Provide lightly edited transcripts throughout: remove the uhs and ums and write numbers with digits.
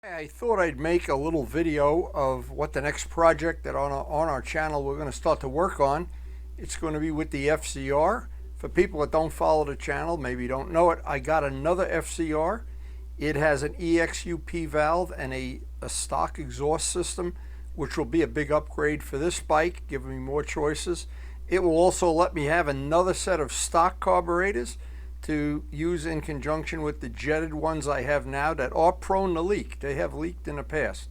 I thought I'd make a little video of what the next project that on our channel we're going to start to work on. It's going to be with the FZR. For people that don't follow the channel, maybe don't know it, I got another FZR. It has an EXUP valve and a stock exhaust system, which will be a big upgrade for this bike, giving me more choices. It will also let me have another set of stock carburetors to use in conjunction with the jetted ones I have now that are prone to leak. They have leaked in the past.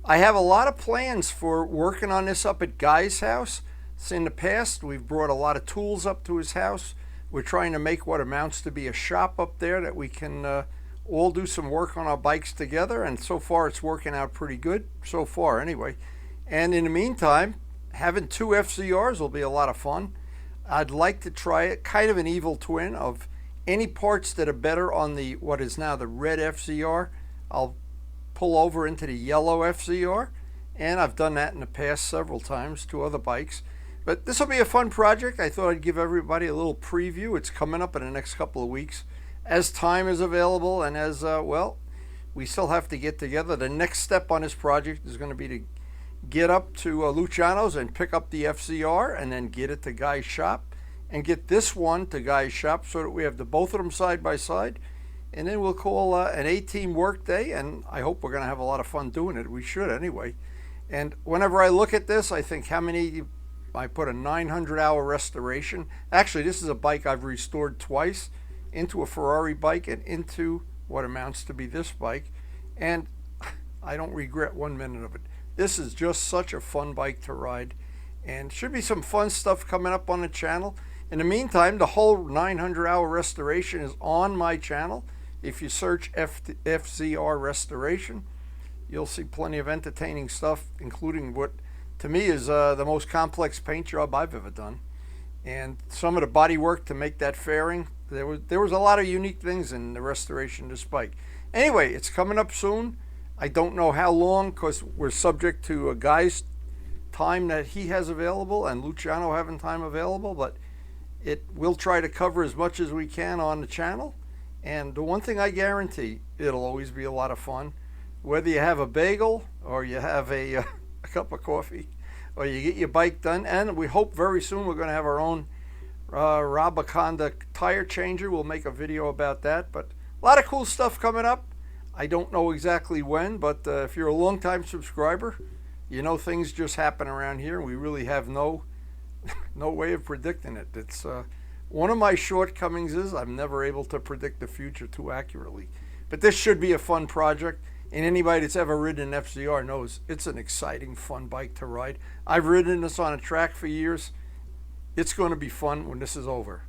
I have a lot of plans for working on this up at Guy's house. So in the past, we've brought a lot of tools up to his house. We're trying to make what amounts to be a shop up there that we can all do some work on our bikes together, and so far it's working out pretty good, so far anyway. And in the meantime, having two FZRs will be a lot of fun. I'd like to try it, kind of an evil twin of any parts that are better on the what is now the red FZR. I'll pull over into the yellow FZR, and I've done that in the past several times to other bikes. But this will be a fun project. I thought I'd give everybody a little preview. It's coming up in the next couple of weeks as time is available, and as well, we still have to get together. The next step on this project is going to be to get up to Luciano's and pick up the FZR and then get it to Guy's shop and get this one to Guy's shop so that we have both of them side by side. And then we'll call an A-team work day, and I hope we're going to have a lot of fun doing it. We should anyway. And whenever I look at this, I think how many, I put a 900-hour restoration. Actually, this is a bike I've restored twice, into a Ferrari bike and into what amounts to be this bike. And I don't regret 1 minute of it. This is just such a fun bike to ride, and should be some fun stuff coming up on the channel. In the meantime, the whole 900-hour restoration is on my channel. If you search FZR restoration, you'll see plenty of entertaining stuff, including what to me is the most complex paint job I've ever done. And some of the body work to make that fairing, there was a lot of unique things in the restoration of this bike. Anyway, it's coming up soon. I don't know how long, because we're subject to a Guy's time that he has available and Luciano having time available, but we'll try to cover as much as we can on the channel. And the one thing I guarantee, it'll always be a lot of fun. Whether you have a bagel or you have a cup of coffee or you get your bike done. And we hope very soon we're going to have our own Rabaconda tire changer. We'll make a video about that. But a lot of cool stuff coming up. I don't know exactly when, but if you're a long-time subscriber, you know things just happen around here. We really have no way of predicting it. It's one of my shortcomings is I'm never able to predict the future too accurately. But this should be a fun project, and anybody that's ever ridden an FZR knows it's an exciting, fun bike to ride. I've ridden this on a track for years. It's going to be fun when this is over.